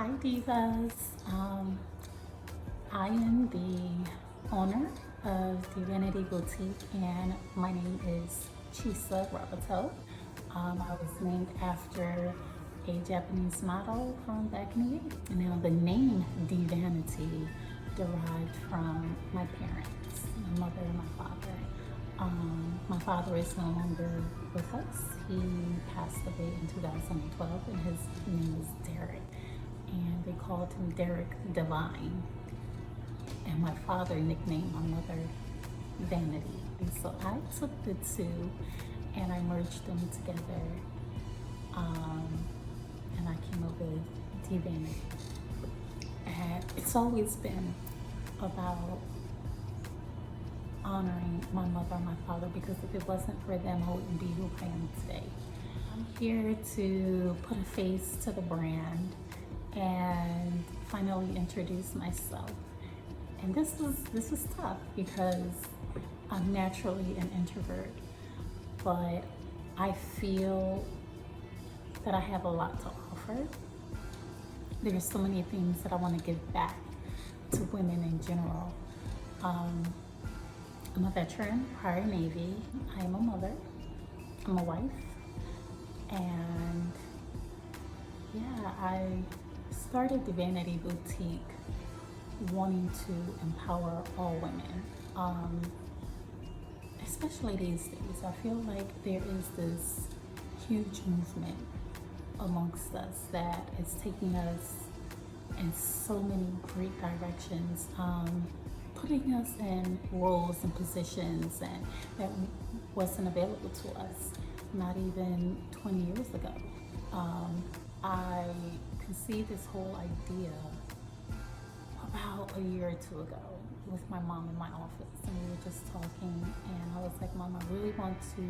Hi Divas. I am the owner of Divinity Boutique and my name is Chisa Rabato. I was named after a Japanese model from back in the day. And now the name Divinity derived from my parents, my mother and my father. My father is no longer with us. He passed away in 2012 and his name is Derek. And they called him Derek Divine. And my father nicknamed my mother Vanity. And so I took the two and I merged them together. And I came up with Divinity. And it's always been about honoring my mother and my father, because if it wasn't for them, I wouldn't be who I am today. I'm here to put a face to the brand and finally introduce myself. And this was tough because I'm naturally an introvert, but I feel that I have a lot to offer. There's so many things that I want to give back to women in general. I'm a veteran, prior Navy. I am a mother. I'm a wife. And yeah, I started the Vanity Boutique wanting to empower all women. Especially these days, I feel like there is this huge movement amongst us that is taking us in so many great directions. Putting us in roles and positions and that wasn't available to us not even 20 years ago. I conceived this whole idea about a year or two ago with my mom in my office, and we were just talking, and I was like, Mom, I really want to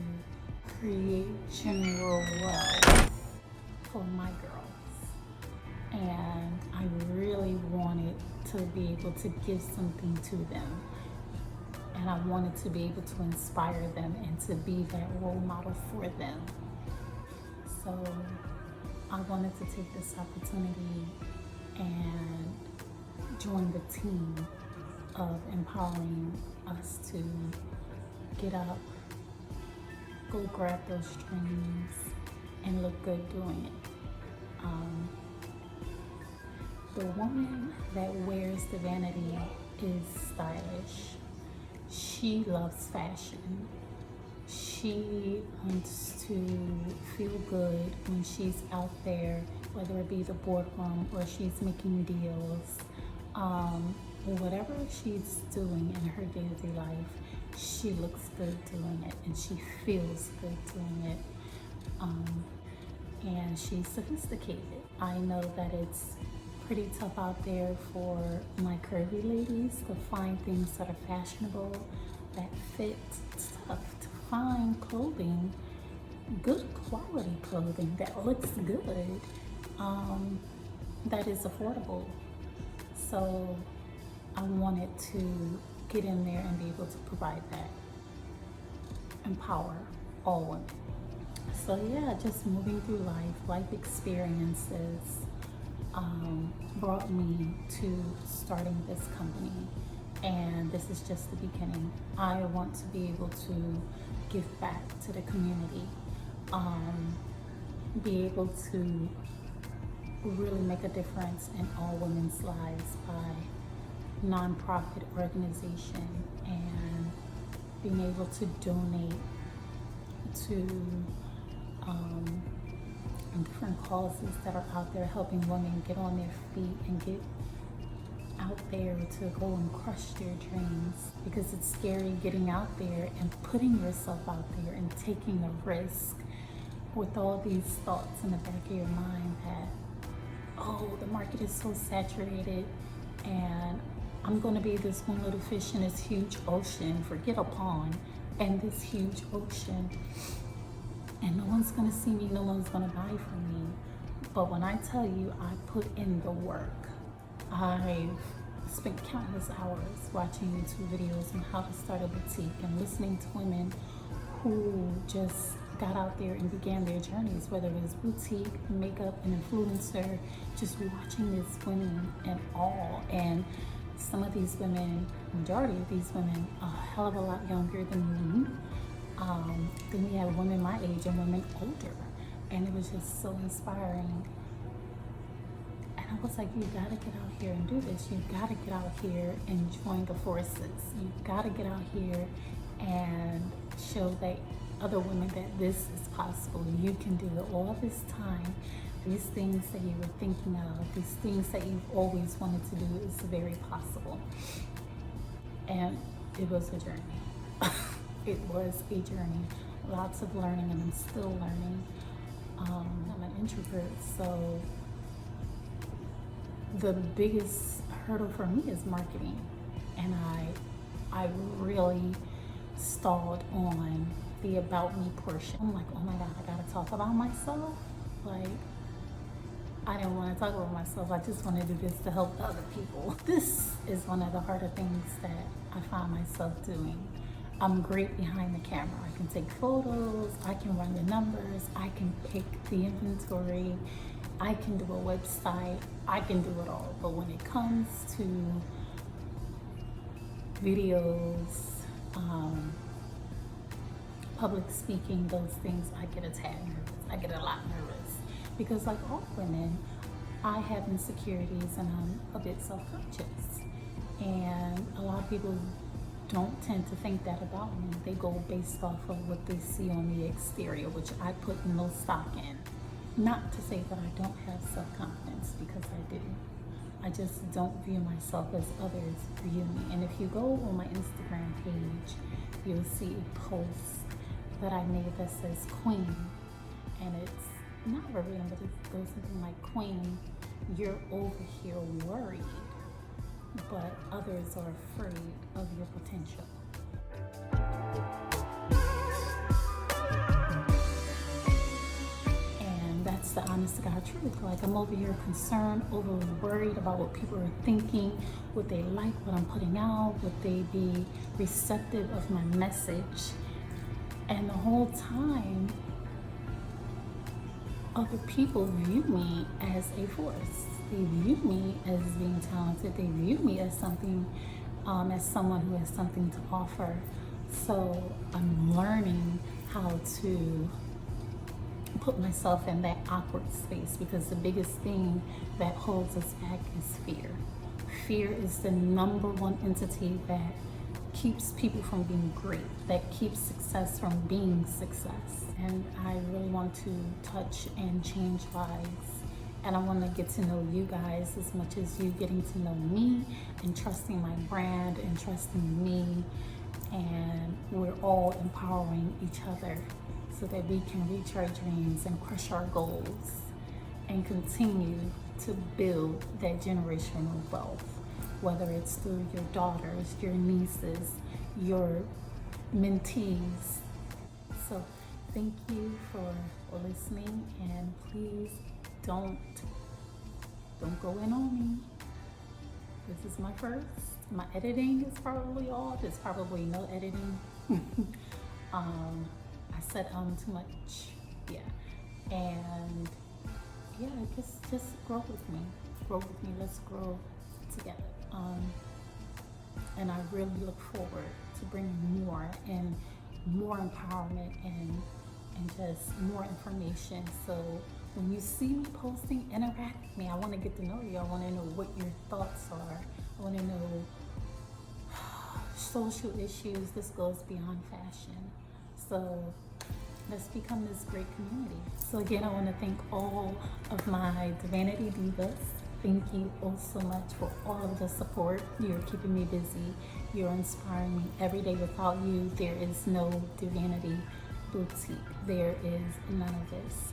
create general wealth for my girls, and I really wanted to be able to give something to them, and I wanted to be able to inspire them and to be that role model for them. So I wanted to take this opportunity and join the team of empowering us to get up, go grab those dreams, and look good doing it. The woman that wears the vanity is stylish. She loves fashion. She wants to feel good when she's out there, whether it be the boardroom or she's making deals. Whatever she's doing in her day-to-day life, she looks good doing it and she feels good doing it. And she's sophisticated. I know that it's pretty tough out there for my curvy ladies to find things that are fashionable, that fit. It's tough to find clothing, good quality clothing that looks good, that is affordable. So I wanted to get in there and be able to provide that, empower all women. So yeah, just moving through life experiences brought me to starting this company, and this is just the beginning. I want to be able to give back to the community, be able to really make a difference in all women's lives by nonprofit organization and being able to donate to different causes that are out there, helping women get on their feet and get out there to go and crush their dreams, because it's scary getting out there and putting yourself out there and taking a risk with all these thoughts in the back of your mind that, oh, the market is so saturated and I'm going to be this one little fish in this huge ocean, forget a pond, and this huge ocean, and no one's going to see me, no one's going to buy from me. But when I tell you I put in the work, I've spent countless hours watching YouTube videos on how to start a boutique and listening to women who just got out there and began their journeys, whether it was boutique, makeup, an influencer, just watching these women and all. And some of these women, majority of these women, a hell of a lot younger than me. Then we had women my age and women older. And it was just so inspiring. And I was like, you gotta get out here and do this. You gotta get out here and join the forces. You gotta get out here and show that other women that this is possible. You can do it. All this time, these things that you were thinking of, these things that you've always wanted to do is very possible. And it was a journey. It was a journey. Lots of learning, and I'm still learning. I'm an introvert, so the biggest hurdle for me is marketing. And I really stalled on the about me portion. I'm like, oh my God, I gotta talk about myself. Like, I didn't want to talk about myself. I just want to do this to help other people. This is one of the harder things that I find myself doing. I'm great behind the camera. I can take photos, I can run the numbers, I can pick the inventory, I can do a website, I can do it all. But when it comes to videos, public speaking, those things, I get a tad nervous. I get a lot nervous because, like all women, I have insecurities and I'm a bit self-conscious. And a lot of people don't tend to think that about me. They go based off of what they see on the exterior, which I put no stock in. Not to say that I don't have self-confidence, because I do. I just don't view myself as others view me. And if you go on my Instagram page, you'll see a post that I made that says Queen. And it's not verbatim, but it goes something like, Queen, you're over here worried, but others are afraid of your potential. And that's the honest to God truth. Like, I'm over here concerned, overly worried about what people are thinking, would they like what I'm putting out, would they be receptive of my message? And the whole time, other people view me as a force. They view me as being talented. They view me as something, as someone who has something to offer. So I'm learning how to put myself in that awkward space, because the biggest thing that holds us back is fear. Fear is the number one entity that keeps people from being great, that keeps success from being success. And I really want to touch and change lives. And I want to get to know you guys as much as you getting to know me and trusting my brand and trusting me. And we're all empowering each other so that we can reach our dreams and crush our goals and continue to build that generational wealth, whether it's through your daughters, your nieces, your mentees. So thank you for listening, and please don't go in on me. This is my first. My editing is probably off. There's probably no editing. I said too much. Yeah. And yeah, just grow with me. Grow with me. Let's grow together. And I really look forward to bringing more and more empowerment and just more information. So when you see me posting, interact with me. I want to get to know you. I want to know what your thoughts are. I want to know social issues. This goes beyond fashion. So let's become this great community. So again, I want to thank all of my Divinity Divas. Thank you all so much for all of the support. You're keeping me busy. You're inspiring me every day. Without you, there is no Divinity Boutique. There is none of this.